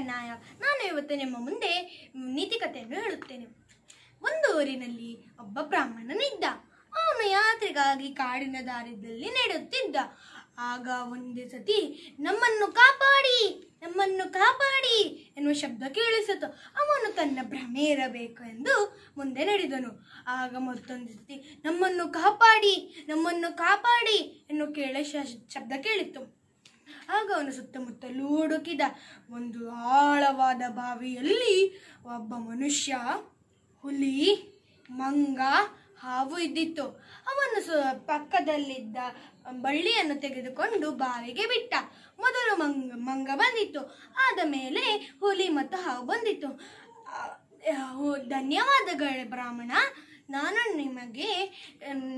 ನ್ಯಾಯ. ನಾನು ಇವತ್ತು ನಿಮ್ಮ ಮುಂದೆ ನೀತಿ ಕಥೆಯನ್ನು ಹೇಳುತ್ತೇನೆ. ಒಂದು ಊರಿನಲ್ಲಿ ಒಬ್ಬ ಬ್ರಾಹ್ಮಣನಿದ್ದ. ಅವನು ಯಾತ್ರೆಗಾಗಿ ಕಾಡಿನ ದಾರಿಯಲ್ಲಿ ನಡೆಯುತ್ತಿದ್ದ. ಆಗ ಒಂದೇ ಸತಿ ನಮ್ಮನ್ನು ಕಾಪಾಡಿ ಎನ್ನುವ ಶಬ್ದ ಕೇಳಿಸಿತು. ಅವನು ತನ್ನ ಭ್ರಮೆ ಇರಬೇಕು ಎಂದು ಮುಂದೆ ನಡೆದನು. ಆಗ ಮತ್ತೊಂದು ಸತಿ ನಮ್ಮನ್ನು ಕಾಪಾಡಿ ಎನ್ನುವ ಶಬ್ದ ಕೇಳಿತು. ಆಗ ಅವನು ಸುತ್ತಮುತ್ತಲೂ ಹುಡುಕಿದ. ಒಂದು ಆಳವಾದ ಬಾವಿಯಲ್ಲಿ ಒಬ್ಬ ಮನುಷ್ಯ, ಹುಲಿ, ಮಂಗ, ಹಾವು ಇದ್ದಿತ್ತು. ಅವನು ಪಕ್ಕದಲ್ಲಿದ್ದ ಬಳ್ಳಿಯನ್ನು ತೆಗೆದುಕೊಂಡು ಬಾವಿಗೆ ಬಿಟ್ಟ. ಮೊದಲು ಮಂಗ ಬಂದಿತ್ತು, ಆದ ಮೇಲೆ ಹುಲಿ ಮತ್ತು ಹಾವು ಬಂದಿತ್ತು. ಧನ್ಯವಾದಗಳೇ ಬ್ರಾಹ್ಮಣ, ನಾನು ನಿಮಗೆ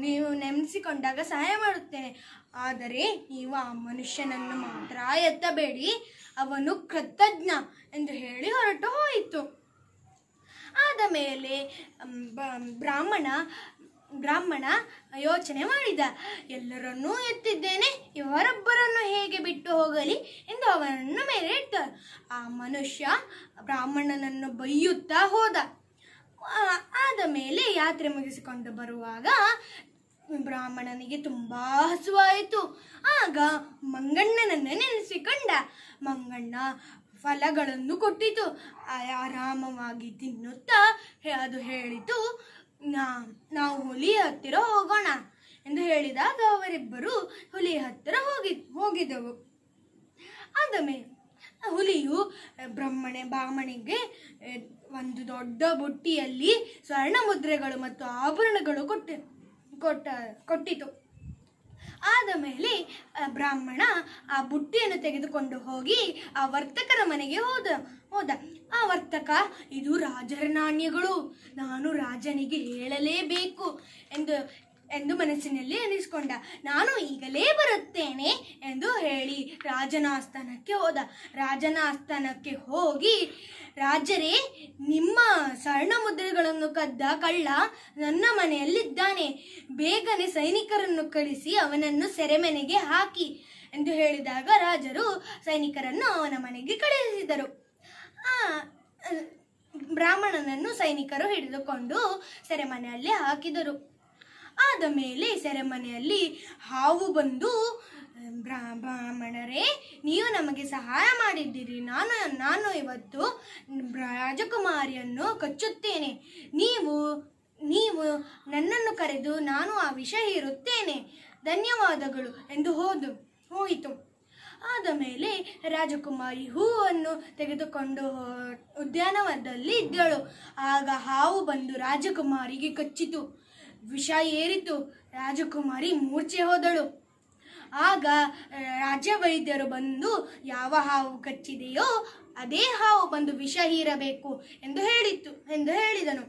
ನೀವು ನೆನೆಸಿಕೊಂಡಾಗ ಸಹಾಯ ಮಾಡುತ್ತೇನೆ. ಆದರೆ ನೀವು ಆ ಮನುಷ್ಯನನ್ನು ಮಾತ್ರ ಎತ್ತಬೇಡಿ, ಅವನು ಕೃತಜ್ಞ ಎಂದು ಹೇಳಿ ಹೊರಟು ಹೋಯಿತು. ಆದ ಮೇಲೆ ಬ್ರಾಹ್ಮಣ ಯೋಚನೆ ಮಾಡಿದ. ಎಲ್ಲರನ್ನೂ ಎತ್ತಿದ್ದೇನೆ, ಇವರೊಬ್ಬರನ್ನು ಹೇಗೆ ಬಿಟ್ಟು ಹೋಗಲಿ ಎಂದು ಅವನನ್ನು ಮೇಲೆ ಇಟ್ಟ. ಆ ಮನುಷ್ಯ ಬ್ರಾಹ್ಮಣನನ್ನು ಬೈಯುತ್ತಾ ಹೋದ. ಆದ ಮೇಲೆ ಯಾತ್ರೆ ಮುಗಿಸಿಕೊಂಡು ಬರುವಾಗ ಬ್ರಾಹ್ಮಣನಿಗೆ ತುಂಬಾ ಹಸುವಾಯಿತು. ಆಗ ಮಂಗಣ್ಣನನ್ನು ನೆನೆಸಿಕೊಂಡ. ಮಂಗಣ್ಣ ಫಲಗಳನ್ನು ಕೊಟ್ಟಿತು. ಆರಾಮವಾಗಿ ತಿನ್ನುತ್ತಾ ಅದು ಹೇಳಿತು, ನಾವು ಹುಲಿಯ ಹತ್ತಿರ ಹೋಗೋಣ ಎಂದು ಹೇಳಿದಾಗ ಅವರಿಬ್ಬರು ಹುಲಿಯ ಹತ್ತಿರ ಹೋಗಿದ್ದವು. ಆದ ಮೇಲೆ ಹುಲಿಯು ಬ್ರಾಹ್ಮಣಿಗೆ ಒಂದು ದೊಡ್ಡ ಬುಟ್ಟಿಯಲ್ಲಿ ಸ್ವರ್ಣ ಮುದ್ರೆಗಳು ಮತ್ತು ಆಭರಣಗಳು ಕೊಟ್ಟಿತು. ಆದ ಮೇಲೆ ಬ್ರಾಹ್ಮಣ ಆ ಬುಟ್ಟಿಯನ್ನು ತೆಗೆದುಕೊಂಡು ಹೋಗಿ ಆ ವರ್ತಕರ ಮನೆಗೆ ಹೋದ. ಆ ವರ್ತಕ, ಇದು ರಾಜರ ನಾಣ್ಯಗಳು, ನಾನು ರಾಜನಿಗೆ ಹೇಳಲೇಬೇಕು ಎಂದು ಮನಸ್ಸಿನಲ್ಲಿ ಅನಿಸಿಕೊಂಡ. ನಾನು ಈಗಲೇ ಬರುತ್ತೇನೆ ಎಂದು ಹೇಳಿ ರಾಜನ ಆಸ್ಥಾನಕ್ಕೆ ಹೋದ. ರಾಜನ ಆಸ್ಥಾನಕ್ಕೆ ಹೋಗಿ, ರಾಜರೇ, ನಿಮ್ಮ ಸ್ವರ್ಣ ಮುದ್ರೆಗಳನ್ನು ಕದ್ದ ಕಳ್ಳ ನನ್ನ ಮನೆಯಲ್ಲಿದ್ದಾನೆ, ಬೇಗನೆ ಸೈನಿಕರನ್ನು ಕಳಿಸಿ ಅವನನ್ನು ಸೆರೆಮನೆಗೆ ಹಾಕಿ ಎಂದು ಹೇಳಿದಾಗ ರಾಜರು ಸೈನಿಕರನ್ನು ಅವನ ಮನೆಗೆ ಕಳುಹಿಸಿದರು. ಬ್ರಾಹ್ಮಣನನ್ನು ಸೈನಿಕರು ಹಿಡಿದುಕೊಂಡು ಸೆರೆಮನೆಯಲ್ಲಿ ಹಾಕಿದರು. ಆದ ಮೇಲೆ ಸೆರೆಮನೆಯಲ್ಲಿ ಹಾವು ಬಂದು, ಬ್ರಾಹ್ಮಣರೇ, ನೀವು ನಮಗೆ ಸಹಾಯ ಮಾಡಿದ್ದೀರಿ, ನಾನು ಇವತ್ತು ರಾಜಕುಮಾರಿಯನ್ನು ಕಚ್ಚುತ್ತೇನೆ, ನೀವು ನನ್ನನ್ನು ಕರೆದು ನಾನು ಆ ವಿಷ ಹೀರುತ್ತೇನೆ, ಧನ್ಯವಾದಗಳು ಎಂದು ಹೋಯಿತು. ಆದ ಮೇಲೆ ರಾಜಕುಮಾರಿ ಹೂವನ್ನು ತೆಗೆದುಕೊಂಡು ಉದ್ಯಾನವನದಲ್ಲಿ ಇದ್ದಳು. ಆಗ ಹಾವು ಬಂದು ರಾಜಕುಮಾರಿಗೆ ಕಚ್ಚಿತು. ವಿಷ ಏರಿತು. ರಾಜಕುಮಾರಿ ಮೂರ್ಛೆ ಹೋದಳು. ಆಗ ರಾಜ್ಯ ವೈದ್ಯರು ಬಂದು, ಯಾವ ಹಾವು ಕಚ್ಚಿದೆಯೋ ಅದೇ ಹಾವು ಬಂದು ವಿಷ ಹೀರಬೇಕು ಎಂದು ಹೇಳಿದನು.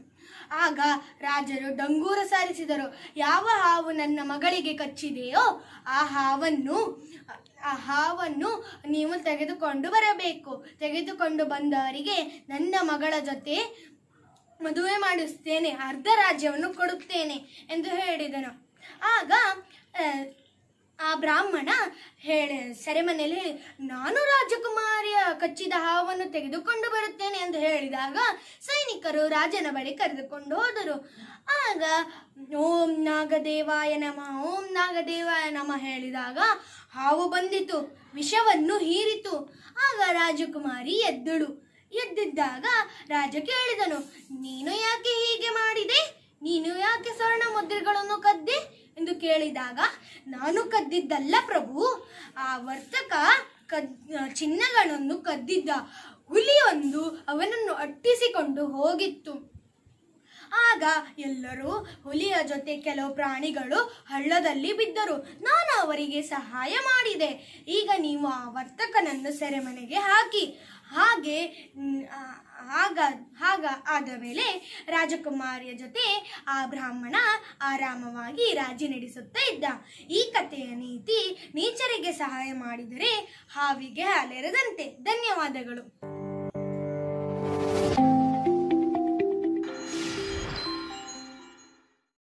ಆಗ ರಾಜರು ಡಂಗೂರ ಸಾರಿಸಿದರು. ಯಾವ ಹಾವು ನನ್ನ ಮಗಳಿಗೆ ಕಚ್ಚಿದೆಯೋ ಆ ಹಾವನ್ನು ನೀವು ತೆಗೆದುಕೊಂಡು ಬರಬೇಕು. ತೆಗೆದುಕೊಂಡು ಬಂದವರಿಗೆ ನನ್ನ ಮಗಳ ಜೊತೆ ಮದುವೆ ಮಾಡಿಸ್ತೇನೆ, ಅರ್ಧ ರಾಜ್ಯವನ್ನು ಕೊಡುತ್ತೇನೆ ಎಂದು ಹೇಳಿದನು. ಆಗ ಆ ಬ್ರಾಹ್ಮಣ ಸೆರೆಮನೆಯಲ್ಲಿ ಹೇಳಿ, ನಾನು ರಾಜಕುಮಾರಿಯ ಕಚ್ಚಿದ ಹಾವನ್ನು ತೆಗೆದುಕೊಂಡು ಬರುತ್ತೇನೆ ಎಂದು ಹೇಳಿದಾಗ ಸೈನಿಕರು ರಾಜನ ಬಳಿ ಕರೆದುಕೊಂಡು ಹೋದರು. ಆಗ ಓಂ ನಾಗದೇವಾಯ ನಮಃ ಹೇಳಿದಾಗ ಹಾವು ಬಂದಿತು, ವಿಷವನ್ನು ಹೀರಿತು. ಆಗ ರಾಜಕುಮಾರಿ ಎದ್ದಿದ್ದಾಗ ರಾಜ ಕೇಳಿದನು, ನೀನು ಯಾಕೆ ಹೀಗೆ ಮಾಡಿದೆ? ನೀನು ಯಾಕೆ ಸ್ವರ್ಣ ಮುದ್ರೆಗಳನ್ನು ಕದ್ದೆ ಎಂದು ಕೇಳಿದಾಗ, ನಾನು ಕದ್ದಿದ್ದಲ್ಲ ಪ್ರಭು, ಆ ವರ್ತಕ ಚಿನ್ನಗಳನ್ನು ಕದ್ದಿದ್ದ. ಹುಲಿಯೊಂದು ಅವನನ್ನು ಅಟ್ಟಿಸಿಕೊಂಡು ಹೋಗಿತ್ತು. ಆಗ ಎಲ್ಲರೂ ಹುಲಿಯ ಜೊತೆ ಕೆಲವು ಪ್ರಾಣಿಗಳು ಹಳ್ಳದಲ್ಲಿ ಬಿದ್ದರು. ನಾನು ಅವರಿಗೆ ಸಹಾಯ ಮಾಡಿದೆ. ಈಗ ನೀವು ಆ ವರ್ತಕನನ್ನು ಸೆರೆಮನೆಗೆ ಹಾಕಿ. ಆದ ಮೇಲೆ ರಾಜಕುಮಾರಿಯ ಜೊತೆ ಆ ಬ್ರಾಹ್ಮಣ ಆರಾಮವಾಗಿ ರಾಜ್ಯ ನಡೆಸುತ್ತಾ ಇದ್ದ. ಈ ಕಥೆಯ ನೀತಿ, ನೀಚರಿಗೆ ಸಹಾಯ ಮಾಡಿದರೆ ಹಾವಿಗೆ ಅಲೆರದಂತೆ. ಧನ್ಯವಾದಗಳು.